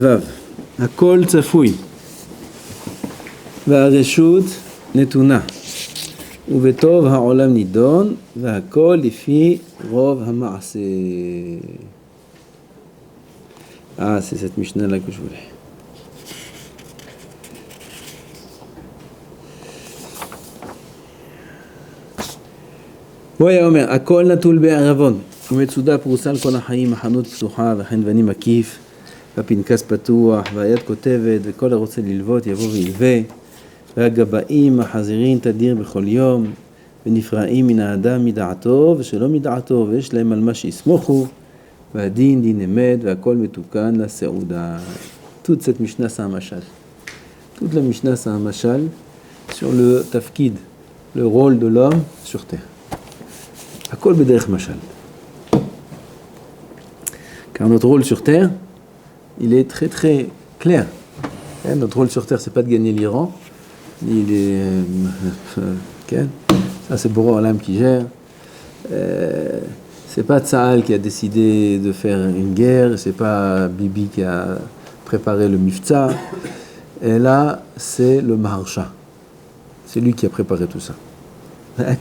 ו' הכל צפוי והרשות נתונה ובטוב העולם נידון והכל לפי רוב המעשה. C'est cette Mishnah là que je voulais. הוא היה אומר, הכל נטול בערבון ומצודה פרוסה על כל החיים, החנות פתוחה והחנווני מקיף והפנקס פתוח והיד כותבת וכל הרוצה ללוות יבוא וילווה והגבאים החזירים תדיר בכל יום ונפרעים מן האדם מדעתו ושלא מדעתו ויש להם על מה שיסמוכו והדין דין אמת והכל מתוקן לסעודה. Toute cette Mishnah c'est un mashal. Toute la Mishnah c'est un mashal sur le tafkid, le rôle de l'homme sur terre. הכל בדרך משל. Car notre rôle sur terre, il est très très clair. Notre rôle sur terre, c'est pas de gagner l'Iran, ni les... ça c'est Boré Olam qui gère. C'est pas Tsahal qui a décidé de faire une guerre, c'est pas Bibi qui a préparé le Mifta. Et là, c'est le Maharsha. C'est lui qui a préparé tout ça.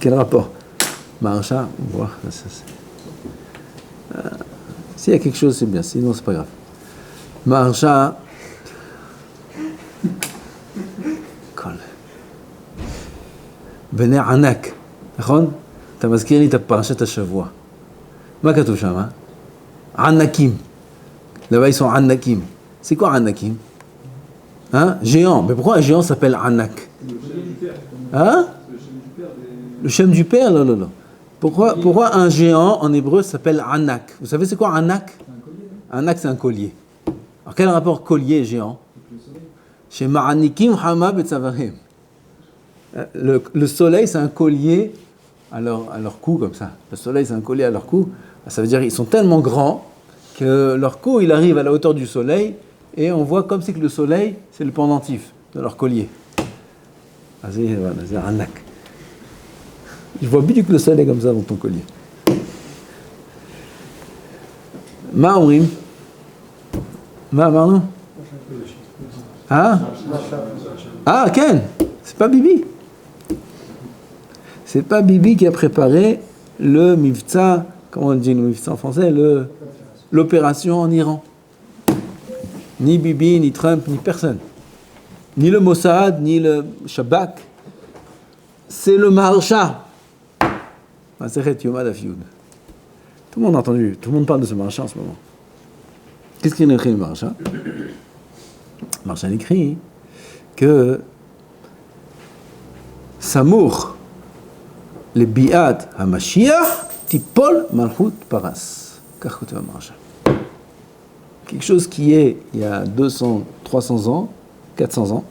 Quel rapport? Maharsha, s'il y a quelque chose, c'est bien, sinon c'est pas grave. Maharsha, בני ענק, נכון? אתה מזכיר לי את פרשת השבוע. מה כתוב שם? ענקים. Là-bas ils sont ענקים. C'est quoi ענקים? Hein? Géant. Mais pourquoi un géant s'appelle ענק? Hein? Le Shem du Père, là. Pourquoi un géant en hébreu s'appelle Anak? Vous savez c'est quoi Anak? Anak c'est un collier. Alors quel rapport collier et géant? Chez Ma'anikim Hama Betzavarim. Le soleil c'est un collier à leur cou comme ça. Le soleil c'est un collier à leur cou. Ça veut dire qu'ils sont tellement grands que leur cou il arrive à la hauteur du soleil et on voit comme si que le soleil c'est le pendentif de leur collier. C'est Anak. Je vois bien que le soleil est comme ça dans ton collier. Ma omrim. Ma pardon. Ah Ken. C'est pas Bibi. C'est pas Bibi qui a préparé le Mifta, comment on dit le Mifta en français, l'opération en Iran. Ni Bibi, ni Trump, ni personne. Ni le Mossad, ni le Shabak. C'est le Maharsha. Tout le monde a entendu, tout le monde parle de ce Maharsha en ce moment. Qu'est-ce qu'il a écrit le Maharsha? Le Maharsha écrit que Samour le Bi'at HaMashiach Tipol Malchut Paras. Qu'est-ce le Maharsha? Quelque chose qui est il y a 200, 300 ans, 400 ans,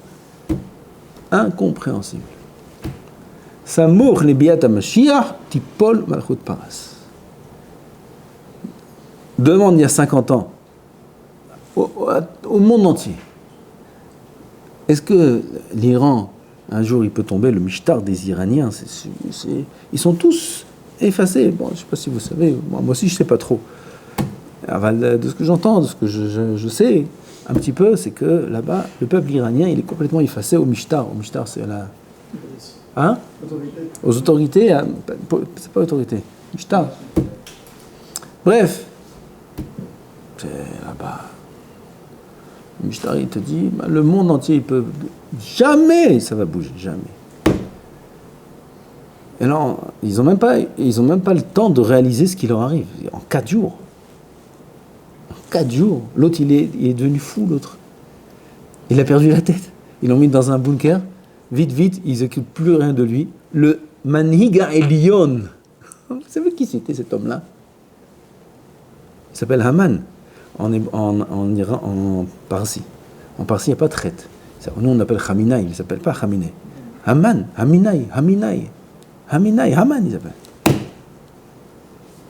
incompréhensible. Samour le Bi'at HaMashiach Tipol Malchut Paras. Demande il y a 50 ans au monde entier. Est-ce que l'Iran, un jour, il peut tomber? Le mishtar des Iraniens, ils sont tous effacés. Bon, je ne sais pas si vous savez, moi aussi je ne sais pas trop. De ce que j'entends, de ce que je sais un petit peu, c'est que là-bas, le peuple iranien, il est complètement effacé au mishtar. Au mishtar, c'est la... Hein? Aux autorités, c'est pas autorité, mishtar. Bref, c'est là-bas. Le mishtar, il te dit, le monde entier, il peut jamais, ça va bouger, jamais. Et là, ils ont même pas le temps de réaliser ce qui leur arrive. En 4 jours. En 4 jours, l'autre, il est devenu fou, l'autre. Il a perdu la tête. Ils l'ont mis dans un bunker. Vite, ils n'occupent plus rien de lui. Le Manhiga Elion. Vous savez qui c'était cet homme-là? Il s'appelle Haman. En Iran, en Parsi. En Parsi, il n'y a pas de traite. Nous, on appelle Haminai, il ne s'appelle pas Haminai. Haman, Haminai. Haman, il s'appelle.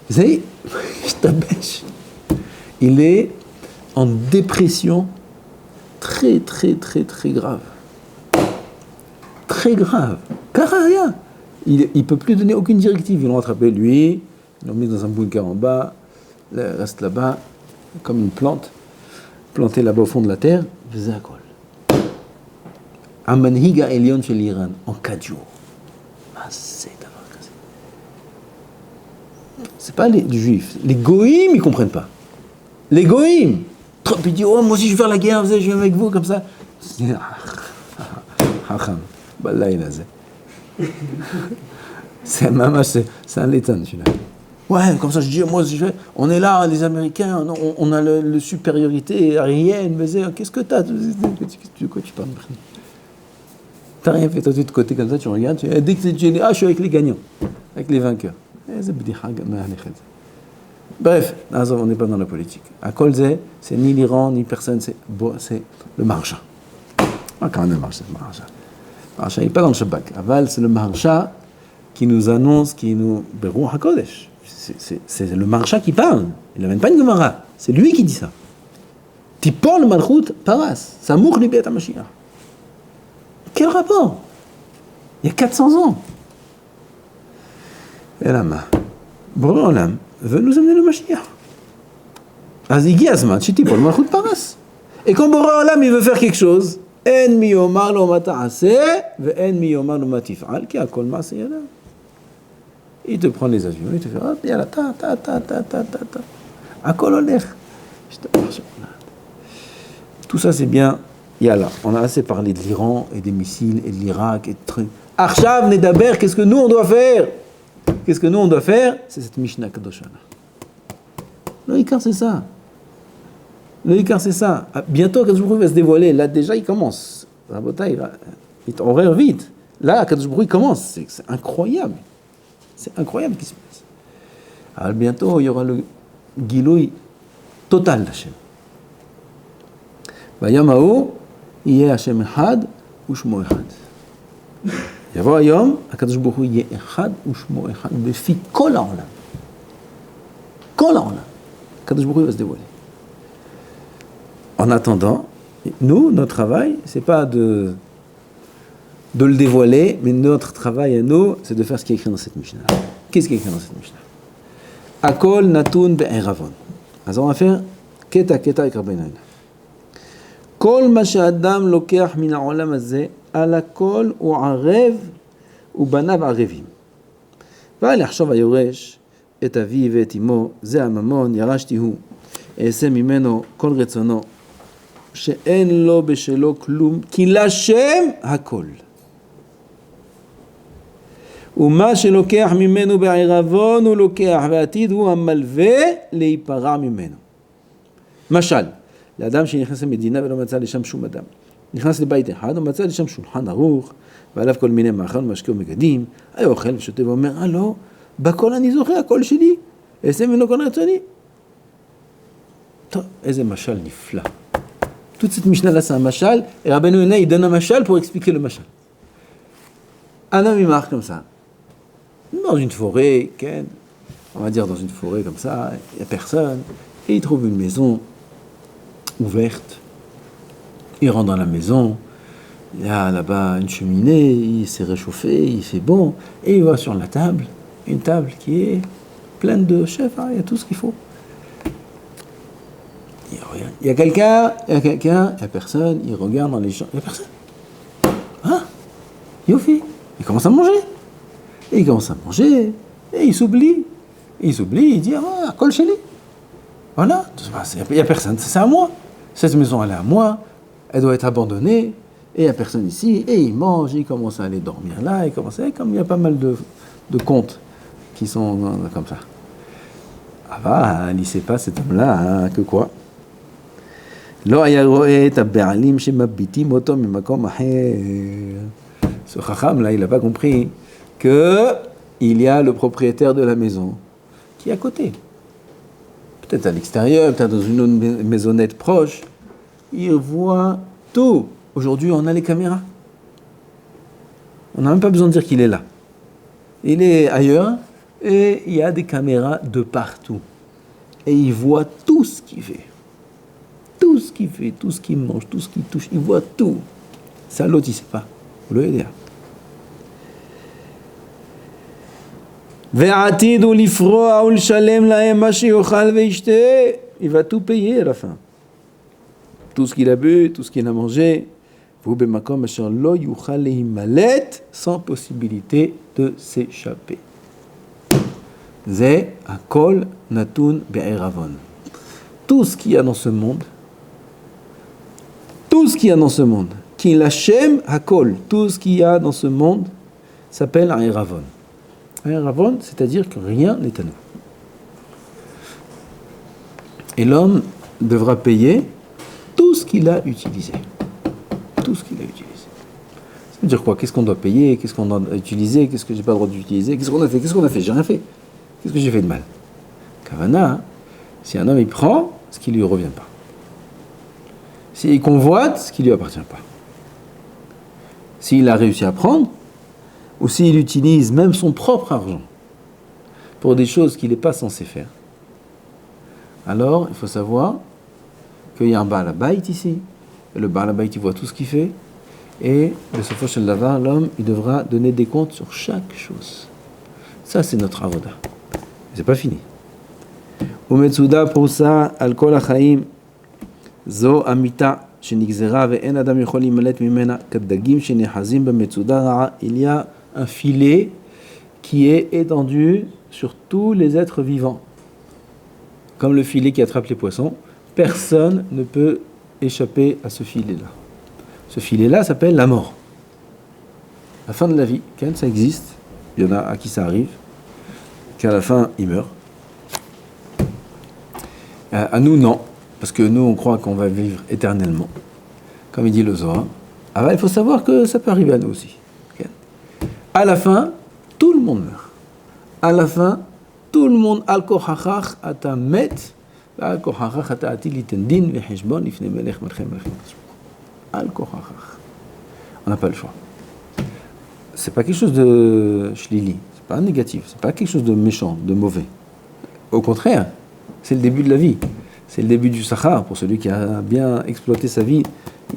Vous savez, je t'abêche. Il est en dépression très, très, très, très grave. Très grave. Car rien. Il ne peut plus donner aucune directive. Ils l'ont attrapé, lui. Ils l'ont mis dans un bunker en bas. Il reste là-bas, comme une plante. planté là-bas au fond de la terre, faisait à col. Amanhiga Elion chez l'Iran, en 4 jours. C'est pas les juifs. Les goïms, ils comprennent pas. Les goïms. Trump, il dit, oh, moi aussi je vais faire la guerre, je viens avec vous, comme ça. C'est un létan, celui-là. Ouais, comme ça je dis, moi, on est là, les Américains, on a la supériorité aérienne, mais qu'est-ce que t'as? De quoi tu parles? T'as rien fait, toi, tu es de côté comme ça, tu regardes, dès que tu dis, je suis avec les gagnants, avec les vainqueurs. Bref, on n'est pas dans la politique. À Kolze, c'est ni l'Iran, ni personne, c'est le Maharsha. Quand même, le Maharsha. Le Maharsha n'est pas dans le Shabbat. Aval, c'est le Maharsha qui nous annonce, qui nous. Berou HaKodesh. C'est le Maharsha qui parle. Il n'amène pas une Gemara. C'est lui qui dit ça. Tipor le Malchut Paras. Samour libet HaMashiach. Quel rapport? Il y a 400 ans. Et là, Boré Olam veut nous amener le Mashiach. Azigi Azman, Chiti pour le Malchut Paras. Et quand Boré Olam il veut faire quelque chose, En mi yomar lo ma ta'aseh, ve en mi yomar lo ma tif'al, ki akol ma'aseh yadav. Il te prend les avions, il te fait, hop, yalla, ta. Akol olech. Tout ça, c'est bien. Yalla, on a assez parlé de l'Iran et des missiles et de l'Irak et de trucs. Arshav Nedaber, qu'est-ce que nous on doit faire? Qu'est-ce que nous on doit faire? C'est cette Mishnah Kadoshana. Le Ikar, c'est ça. Le Ikar, c'est ça. Bientôt, Kadosh Baruch Hu va se dévoiler. Là, déjà, il commence. Rabotai, il t'horaire vite. Là, Kadosh Baruch Hu, il commence. C'est incroyable. C'est incroyable ce qui se passe. Alors, bientôt, il y aura le Gilouï total d'Hachem. Vayamao, יהיה השם אחד ושמו אחד. יבוא היום, הקדוש ברוך הוא יהיה אחד ושמו אחד בפי כל העולם. כל העולם. הקדוש ברוך הוא va se dévoiler. En attendant, nous, notre travail, c'est pas de le dévoiler, mais notre travail à nous, c'est de faire ce qui est écrit dans cette Mishnah. Qu'est-ce qui est écrit dans cette Mishnah? Akol natun be'eravon. Alors on va faire keta et karbenaïna. כל מה שאדם לוקח מן העולם הזה, על הכל הוא ערב ובניו ערבים. ועל יחשוב היורש את אביו ואת אמו, זה הממון, ירשתי הוא, אעשה ממנו כל רצונו, שאין לו בשלו כלום, כי לשם הכל. ומה שלוקח ממנו בערבון הוא לוקח, והעתיד הוא המלווה להיפרע ממנו. משל, לאדם שנכנס למדינה ולא מצא לשם שום אדם. נכנס לבית אחד ומצא לשם שולחן ערוך, ועליו כל מיני מאכל, משקה ומגדים, היה אוכל ושותה ואומר, לא, בכל אני זוכר, הכל שלי, אעשה ממנו כל רצוני. טוב, איזה משל נפלא. Toute cette Mishnah-là, c'est un mashal, et Rabbeinu Yonah, il donne un mashal pour expliquer le mashal. Un homme, il marche comme ça, dans une forêt, on va dire dans une forêt comme ça, il n'y a personne, et il trouve une maison ouverte. Il rentre dans la maison, il y a là-bas une cheminée, il s'est réchauffé, il fait bon, et il va sur la table, une table qui est pleine de chefs, il y a tout ce qu'il faut. Il y a quelqu'un, il y a personne, il regarde dans les champs, il n'y a personne. Hein? Yofi, il commence à manger. Et il commence à manger, et il s'oublie. Il dit, ah, colle chez lui. Voilà, il n'y a personne, c'est à moi. Cette maison, elle est à moi, elle doit être abandonnée, et il n'y a personne ici, et il mange, il commence à aller dormir là, comme il y a pas mal de contes qui sont comme ça. Ah bah, il ne sait pas cet homme-là, hein, que quoi? לא היה רואה את הבעלים שמביטים אותו ממקום אחר. Ce chacham là, il n'a pas compris qu'il y a le propriétaire de la maison qui est à côté. Peut-être à l'extérieur, peut-être dans une autre maisonnette proche. Il voit tout. Aujourd'hui, on a les caméras. On n'a même pas besoin de dire qu'il est là. Il est ailleurs et il y a des caméras de partout. Et il voit tout ce qu'il fait. Tout ce qu'il fait, tout ce qu'il mange, tout ce qu'il touche, il voit tout. Ça, l'autre, il ne sait pas. Vous le dire. Il va tout payer à la fin. tout ce qu'il a bu, tout ce qu'il a mangé, sans possibilité de s'échapper. Zé akol natun be'eravon. Tout ce qu'il y a dans ce monde, qui l'Hachem hakol, tout ce qu'il y a dans ce monde s'appelle un eravon. Un eravon, c'est-à-dire que rien n'est à nous. Et l'homme devra payer tout ce qu'il a utilisé. Tout ce qu'il a utilisé. Ça veut dire quoi? Qu'est-ce qu'on doit payer? Qu'est-ce qu'on doit utiliser? Qu'est-ce que j'ai pas le droit d'utiliser? Qu'est-ce qu'on a fait? J'ai rien fait. Qu'est-ce que j'ai fait de mal? Kavana, hein? Si un homme il prend ce qui lui revient pas. S'il convoite ce qui lui appartient pas. S'il a réussi à prendre, ou s'il utilise même son propre argent pour des choses qu'il n'est pas censé faire, alors il faut savoir qu'il y a un Baal Habayit ici. Et le Baal Habayit il voit tout ce qu'il fait. Et de ce Foshel Davar, l'homme il devra donner des comptes sur chaque chose. Ça c'est notre avoda. C'est pas fini. Umetsuda pour ça, al kol hachaim, zo amita, shenigzera ve'en adam yachol limalet mimena, kaddagim shenechazim bemetsuda ra'a. Il y a un filet qui est étendu sur tous les êtres vivants. Comme le filet qui attrape les poissons, personne ne peut échapper à ce filet-là. Ce filet-là s'appelle la mort. La fin de la vie, quand ça existe, il y en a à qui ça arrive, qu'à la fin, il meurt. À nous, non, parce que nous, on croit qu'on va vivre éternellement, comme il dit le Zohar. Alors, il faut savoir que ça peut arriver à nous aussi. À la fin, tout le monde meurt. À la fin, tout le monde, al-kohachach ata met, al-kohachach ata ati litendin vecheshbon ifne melech melchem melchem. Al-kohachach. On n'a pas le choix. C'est pas quelque chose de shlili, c'est pas négatif, c'est pas quelque chose de méchant, de mauvais. Au contraire, c'est le début de la vie. C'est le début du sachar pour celui qui a bien exploité sa vie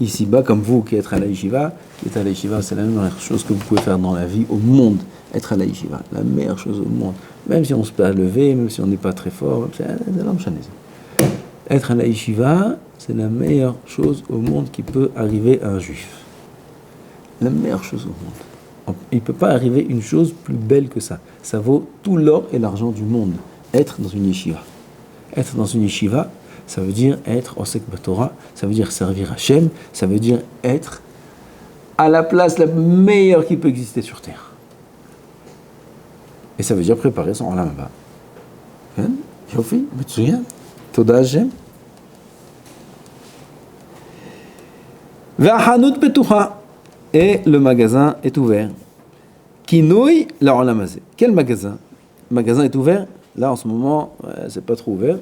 ici-bas, comme vous qui êtes à la yeshiva. Qui êtes à la yeshiva, c'est la meilleure chose que vous pouvez faire dans la vie, au monde, être à la yeshiva. La meilleure chose au monde. Même si on se peut à lever, même si on n'est pas très fort, être à la yeshiva, c'est la meilleure chose au monde qui peut arriver à un juif. La meilleure chose au monde. Il ne peut pas arriver une chose plus belle que ça. Ça vaut tout l'or et l'argent du monde. Être dans une yeshiva. Être dans une yeshiva, ça veut dire être osek b'Torah, ça veut dire servir Hachem, ça veut dire être à la place la meilleure qui peut exister sur terre. Et ça veut dire préparer son olam haba. Yofi, Metsuyan, Toda Hachem. V'achanut petucha. Et le magasin est ouvert. Kinouï la olam hazeh. Quel magasin? Le magasin est ouvert. Là, en ce moment, c'est pas trop ouvert.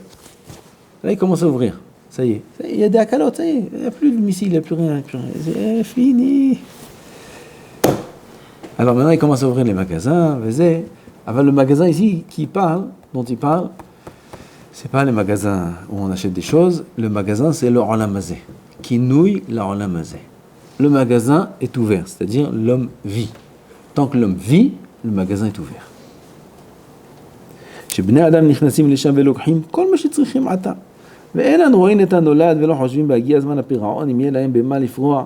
Là, il commence à ouvrir. Ça y est. Il y a des akalotes, ça y est. Il n'y a plus de missiles, il n'y a plus rien. C'est fini. Alors maintenant, il commence à ouvrir les magasins. Avant le magasin ici, dont il parle, c'est pas les magasins où on achète des choses. Le magasin, c'est le olam hazeh. Qui nouille la olam hazeh. Le magasin est ouvert, c'est-à-dire l'homme vit. Tant que l'homme vit, le magasin est ouvert. שבני אדם נכנסים לשם ולוקחים כל מה שצריכים עתה. ואין אנו רואים את הנולד ולא חושבים בהגיע זמן הפירעון אם יהיה להם במה לפרוע.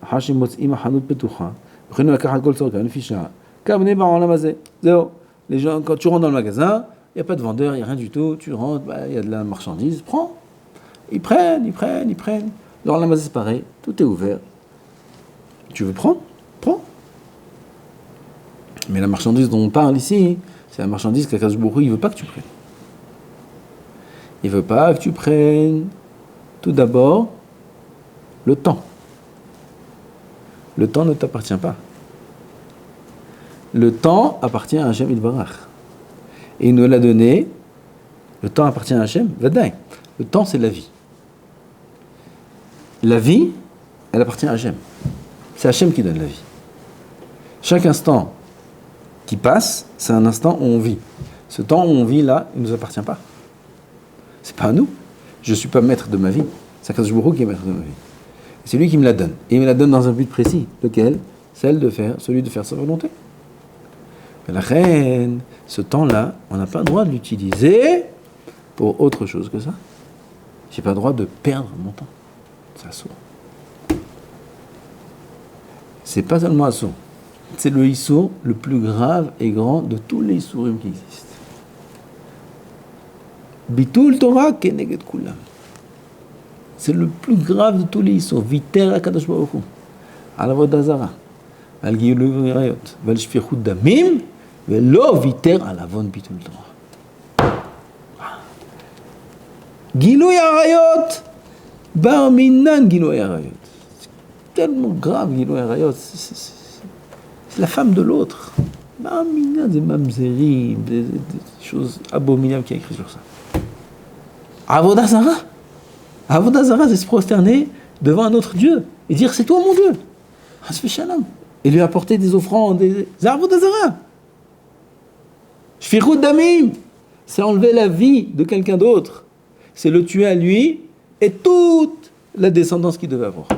אחר שמוצאים החנות פתוחה, יכולים לקחת כל צורכם לפי שעה. כבני בעולם הזה. זהו. Les gens, quand tu rentres dans le magasin, il n'y a pas de vendeur, il n'y a rien du tout. Tu rentres, il y a de la marchandise, prends. Ils prennent. Dans la magasin, c'est pareil. Tout est ouvert. Tu veux prendre? Prends. Mais la marchandise dont on parle ici, c'est la marchandise qu'Akadosh Baruch Hu, il ne veut pas que tu prennes. Il ne veut pas que tu prennes, tout d'abord, le temps. Le temps ne t'appartient pas. Le temps appartient à Hachem Yitbarach. Et il nous l'a donné, le temps appartient à Hachem, Vadaï. Le temps, c'est la vie. La vie, elle appartient à Hachem. C'est Hachem qui donne la vie. Chaque instant qui passe, c'est un instant où on vit. Ce temps où on vit là, il ne nous appartient pas. C'est pas à nous. Je ne suis pas maître de ma vie. C'est Akadosh Baruch Hu qui est maître de ma vie. C'est lui qui me la donne. Et il me la donne dans un but précis. Lequel? Celui de faire sa volonté. Mais la reine, ce temps-là, on n'a pas le droit de l'utiliser pour autre chose que ça. J'ai pas le droit de perdre mon temps. C'est assourd. C'est pas seulement assourd. C'est le issour le plus grave et grand de tous les issourim qui existent. Bitul Torah keneged kulam. C'est le plus grave de tous les issours. Viter HaKadosh Baruch Hu. Al avodah zara. Al gilui arayot. Val shfichut damim. Velo viter al avon bitul Torah. Gilui arayot. Bar minan gilui arayot. C'est tellement grave gilui arayot. C'est la femme de l'autre. Bar minan, des mamzerim, des choses abominables qu'il y a écrit sur ça. Avodah Zara. Avodah Zara, c'est se prosterner devant un autre Dieu et dire c'est toi mon Dieu. Hasfi Shalom. Et lui apporter des offrandes. C'est Avodah Zara. Shfichut damim. C'est enlever la vie de quelqu'un d'autre. C'est le tuer à lui et toute la descendance qu'il devait avoir.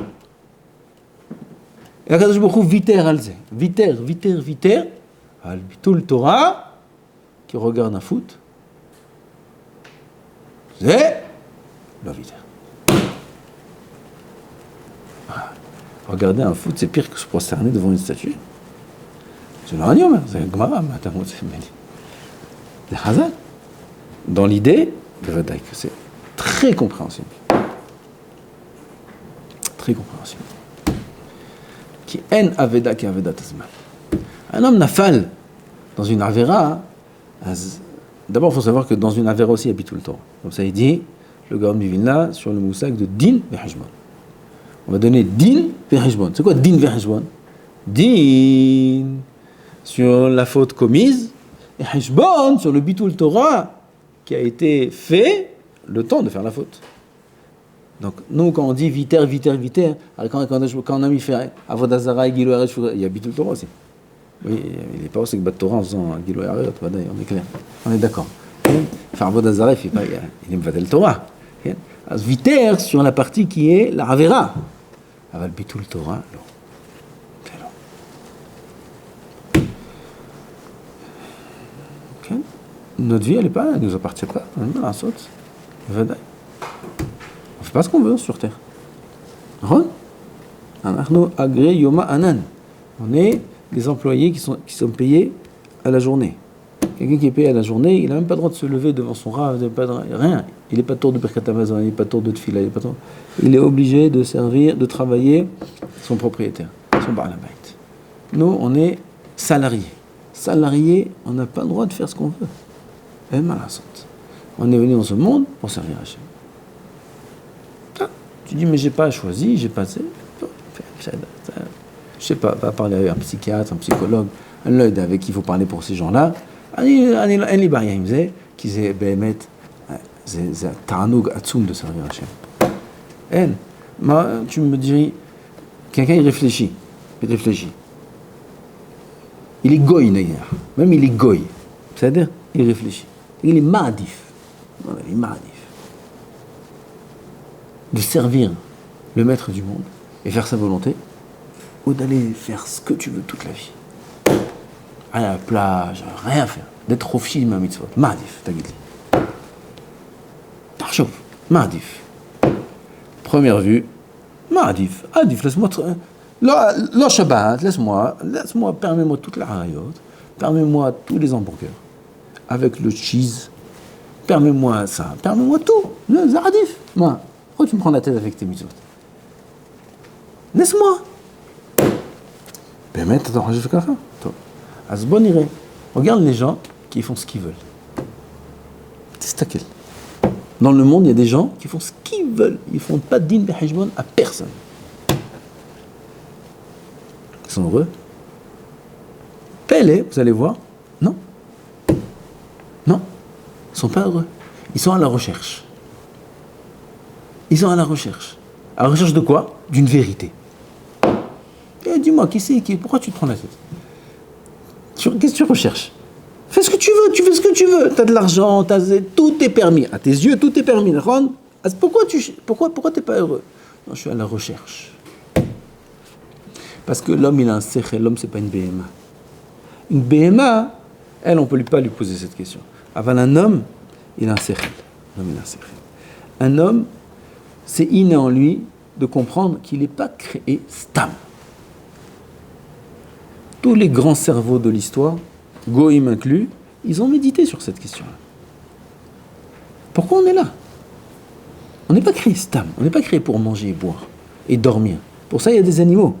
Et Akadosh Baruch Hu viter alze. Viter. Al bitul Torah qui regarde un foot. C'est le viter. Regarder un foot, c'est pire que se prosterner devant une statue. C'est le ranium, c'est le Gemara, c'est Hazal. Dans l'idée, c'est très compréhensible. Très compréhensible. Qui en aveda qui aveda tazman. Un homme nafal dans une avera. D'abord, il faut savoir que dans une avera aussi, il habite tout le temps. Comme ça, il dit, le Gaon du Vilna, sur le moussak de din veheshbon. On va donner din veheshbon. C'est quoi din veheshbon? Din sur la faute commise et heshbon sur le bitul Torah qui a été fait le temps de faire la faute. Donc, nous, quand on dit viter, quand on a mis fait avodah zara et gilui arayot, il y a bitul Torah aussi. Oui, il n'est pas aussi que bat Torah en faisant gilui arayot, on est clair. On est d'accord. Faire avodah zara, il est mvadel Torah. Viter sur la partie qui est la avera. Aval bitul Torah, non. Okay. Notre vie, elle ne nous appartient pas. On ne fait pas ce qu'on veut sur terre. On est des employés qui sont payés à la journée. Quelqu'un qui est payé à la journée, il n'a même pas le droit de se lever devant son rav, rien. Il n'est pas tour de Birkat Hamazon, il n'est pas tour de Tfila, il est obligé de servir, de travailler son propriétaire, son Baal Habayit. Nous, on est salariés. Salariés, on n'a pas le droit de faire ce qu'on veut. Et malassant. On est venu dans ce monde pour servir Hachem. Tu dis, mais j'ai pas choisi, j'ai passé. Je sais pas, va parler avec un psychiatre, un psychologue, un leud avec qui il faut parler pour ces gens-là. אני בעיה עם זה, כי זה באמת, זה תענוג עצום de servir Hachem. אין, tu me dirais, quelqu'un il réfléchit. Il est goy d'ailleurs, même il est goy, c'est-à-dire, il réfléchit. Il est ma'adif. Il est ma'adif. De servir le maître du monde et faire sa volonté, ou d'aller faire ce que tu veux toute la vie. Aller à la plage, rien faire. D'être rofshi ma mitzvot. Ma'adif, t'as dit. Tarchouf, ma'adif. Première vue, ma'adif. Adif, laisse-moi... Lo Shabbat, laisse-moi, permets-moi toute la harayot, permets-moi tous les hamburgers, avec le cheese, permets-moi ça, permets-moi tout. Adif. Moi, pourquoi tu me prends la tête avec tes mitzvot? Laisse-moi. Ben, mais t'as fait quoi? Az bon iré. Regarde les gens qui font ce qu'ils veulent. C'est ça qu'elle. Dans le monde, il y a des gens qui font ce qu'ils veulent. Ils ne font pas de din veheshbon à personne. Ils sont heureux. Pélé, vous allez voir. Non. Ils ne sont pas heureux. Ils sont à la recherche. À la recherche de quoi? D'une vérité. Et dis-moi, pourquoi tu te prends la tête? Qu'est-ce que tu recherches? Fais ce que tu veux, tu fais ce que tu veux. Tu as de l'argent, tout est permis. À tes yeux, tout est permis. Pourquoi t'es pas heureux? Non, je suis à la recherche. Parce que l'homme, il a un sechel. L'homme, c'est pas une BMA. Une BMA, elle, on peut pas lui poser cette question. Avant un homme, il a un sechel. Un homme, c'est inné en lui de comprendre qu'il n'est pas créé stam. Tous les grands cerveaux de l'histoire, Goïm inclus, ils ont médité sur cette question-là. Pourquoi on est là? On n'est pas créé stam, on n'est pas créé pour manger et boire et dormir. Pour ça, il y a des animaux.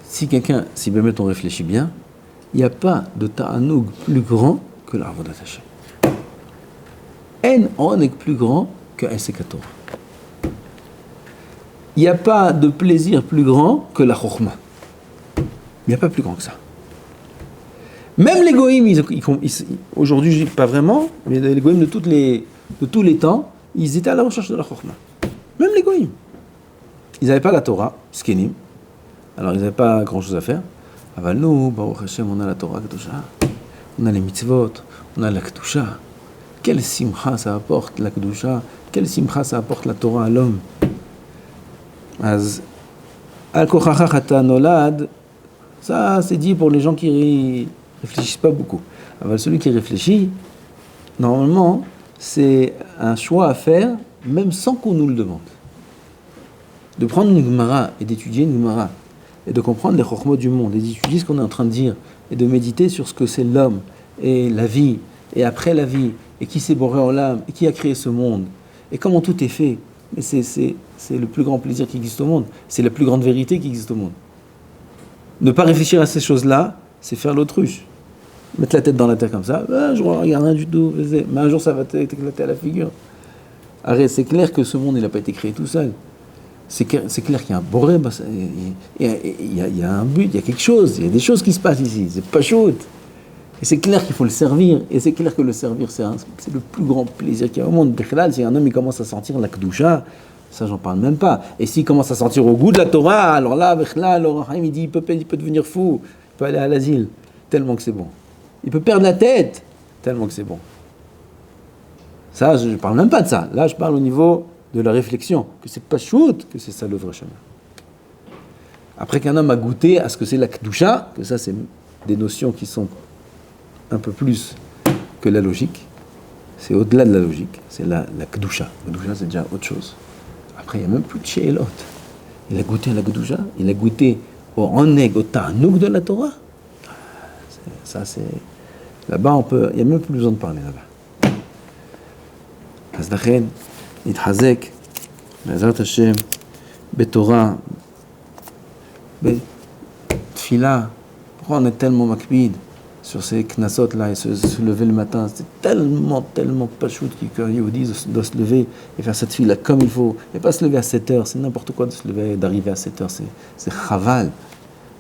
Si Bémet on réfléchit bien, il n'y a pas de ta'anoug plus grand que l'Avodat Hashem. En onek plus grand que Esek Torah. Il n'y a pas de plaisir plus grand que la Chokhmah. Il n'y a pas plus grand que ça. Même les goïms, aujourd'hui pas vraiment, mais les goïms de tous les temps, ils étaient à la recherche de la Chokhmah. Même les goïms. Ils n'avaient pas la Torah, skenim, alors ils n'avaient pas grand chose à faire. Aval nous, Baruch Hashem, on a la Torah Kedusha, on a les mitzvot, on a la Kedusha. Quelle simcha ça apporte la Kedusha, quelle simcha ça apporte la Torah à l'homme. Az al kochacha chata nolad, ça c'est dit pour les gens qui réfléchissent pas beaucoup. Alors, celui qui réfléchit, normalement, c'est un choix à faire, même sans qu'on nous le demande. De prendre une Gemara et d'étudier une Gemara, et de comprendre les chokhmot du monde, et d'étudier ce qu'on est en train de dire, et de méditer sur ce que c'est l'homme, et la vie, et après la vie, et qui s'est boré en l'âme, et qui a créé ce monde, et comment tout est fait. Mais c'est le plus grand plaisir qui existe au monde, c'est la plus grande vérité qui existe au monde. Ne pas réfléchir à ces choses-là, c'est faire l'autruche. Mettre la tête dans la terre comme ça, je ne regarde rien du tout, mais un jour ça va t'éclater à la figure. Arrête, c'est clair que ce monde, il n'a pas été créé tout seul. C'est clair qu'il y a un boré, il y a un but, il y a quelque chose, il y a des choses qui se passent ici, c'est pas chaud. Et c'est clair qu'il faut le servir, et c'est clair que le servir, c'est le plus grand plaisir qu'il y a au monde. Si un homme il commence à sentir la Kedusha, ça j'en parle même pas. Et s'il commence à sentir au goût de la Torah, alors là, il dit il peut devenir fou, il peut aller à l'asile, tellement que c'est bon. Il peut perdre la tête, tellement que c'est bon. Ça, je ne parle même pas de ça. Là, je parle au niveau de la réflexion, que c'est pas shoot, que c'est ça le vrai chemin. Après qu'un homme a goûté à ce que c'est la Kedusha, que ça c'est des notions qui sont un peu plus que la logique, c'est au-delà de la logique, c'est la Kedusha. La Kedusha c'est déjà autre chose. Après il n'y a même plus de She'elot. Il a goûté à la Kedusha, il a goûté au Oneg, au Ta'anoug de la Torah. Ça c'est... Là-bas il n'y a même plus besoin de parler là-bas. Azdachen, Nitchazek, Be'ezrat Hashem, Be'Torah, Be'Tfila. Pourquoi on est tellement makbid sur ces knasot là et se lever le matin? C'est tellement pachout qu'un Yehudi doit se lever et faire cette fila comme il faut. Et pas se lever à 7 heures, c'est n'importe quoi de se lever et d'arriver à 7 heures. C'est chaval.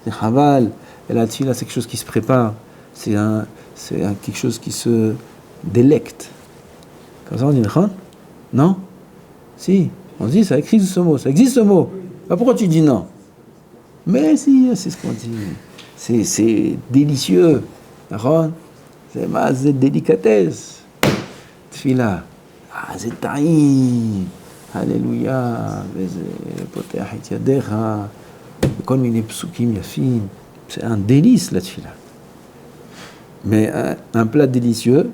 C'est chaval. Et la tfila, c'est quelque chose qui se prépare. C'est quelque chose qui se délecte. Comme ça on dit, non? Si, on dit, ça existe ce mot. Ah, pourquoi tu dis non? Mais si, c'est ce qu'on dit. C'est délicieux. C'est délicatesse. Tfila. C'est taïm. Alléluia. C'est un délice la tfila. Mais un plat délicieux,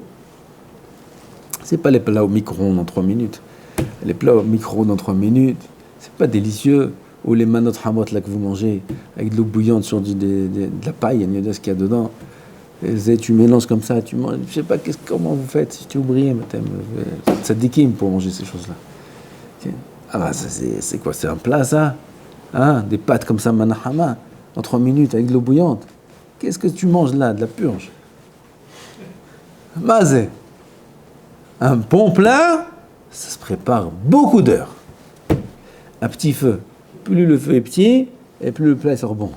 c'est pas les plats au micro-ondes en 3 minutes. Les plats au micro-ondes en 3 minutes, c'est pas délicieux. Ou les manot hamot là que vous mangez, avec de l'eau bouillante sur de la paille, il y a ce qu'il y a dedans. Et tu mélanges comme ça, tu manges. Je sais pas comment vous faites, si tu oublies, ça déquime pour manger ces choses-là. Okay. Ah bah c'est quoi? C'est un plat ça? Hein? Des pâtes comme ça, manahama, en 3 minutes avec de l'eau bouillante. Qu'est-ce que tu manges là? De la purge. Mazé. Un bon plat, ça se prépare beaucoup d'heures. À petit feu. Plus le feu est petit, et plus le plat sort bon.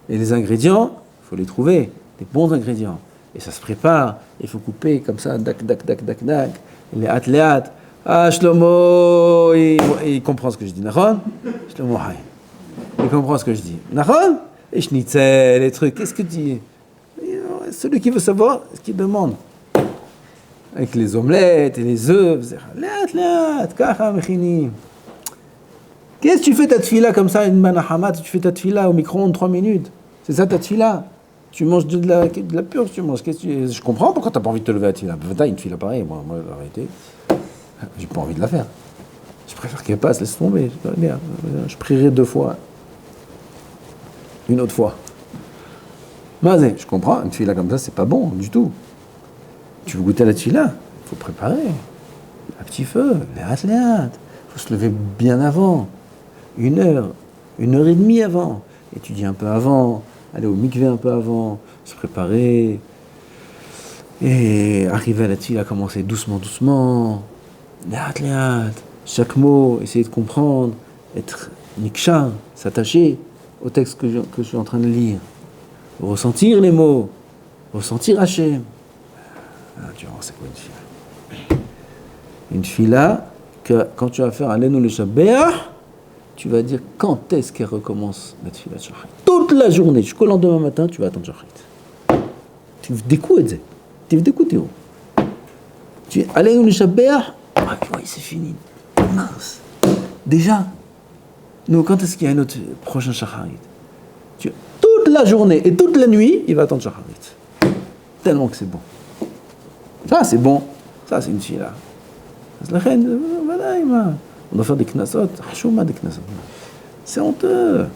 Et les ingrédients, il faut les trouver, des bons ingrédients. Et ça se prépare, il faut couper comme ça, dac. Les hâte. Ah, Shlomo, il comprend ce que je dis. Nahon? Shlomo, il comprend ce que je dis. Nahon? Et schnitzel, les trucs, qu'est-ce que tu dis? Celui qui veut savoir, ce qu'il demande. Avec les omelettes et les œufs, qu'est-ce que tu fais ta tfila comme ça, une manahama, tu fais ta tfila au micro-ondes 3 minutes? C'est ça ta tfila? Tu manges de la purge, tu manges. Je comprends pourquoi tu n'as pas envie de te lever à Tfila. T'as une Tfila pareille, moi, la vérité, j'ai pas envie de la faire. Je préfère qu'elle passe, laisse tomber. Je prierai 2 fois. Une autre fois. Mais je comprends, une Tfila comme ça, c'est pas bon du tout. Tu veux goûter à la Tfila, il faut préparer. Un petit feu, léat. Il faut se lever bien avant. 1 heure, 1h30 avant. Étudier un peu avant. Aller au mikvé un peu avant, se préparer, et arriver à la tfila, commencer doucement, léat, chaque mot, essayer de comprendre, être nikshar, s'attacher au texte que je suis en train de lire, ressentir les mots, ressentir Hachem. Tu vois, c'est quoi une tfila? Une tfila que quand tu vas faire Aleinu Leshabeach, tu vas dire quand est-ce qu'elle recommence la tfila de Shacharit. Toute la journée, jusqu'au lendemain matin, tu vas attendre Shacharit. Tu découvres, tu découvres. Tu es allé au Nishabeach, oui, c'est fini. Mince. Déjà, nous, quand est-ce qu'il y a notre prochain Shacharit? Toute la journée et toute la nuit, il va attendre Shacharit. Tellement que c'est bon. Ça, c'est bon. Ça, c'est une tfila. On doit faire des knasot. Des knasot. C'est honteux.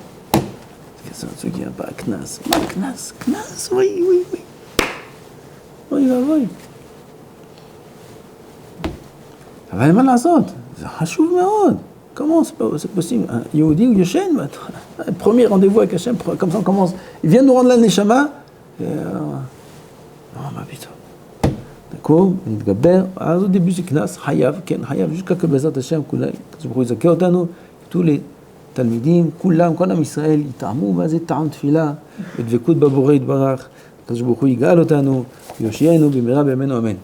Ceux qui n'aiment pas knas. Knas, oui. Oui. Ça va mal à ça. C'est חשוב מאוד. Comment c'est possible? Un Yehudi ou Yoshen, premier rendez-vous avec Hachem, comme ça on commence. Il vient nous rendre la neshama. Non, ma putain. D'accord? נתגבר, אז au début c'est knas, חייב, כן, חייב, jusqu'à que בעזרת השם, הוא יזכה אותנו, tous les תלמידים, כולם, כל עם ישראל, יטעמו מה זה טעם תפילה, ודבקות בבורא יתברך, הקדוש ברוך הוא יגאל אותנו, ויושיענו במהרה בימינו אמן.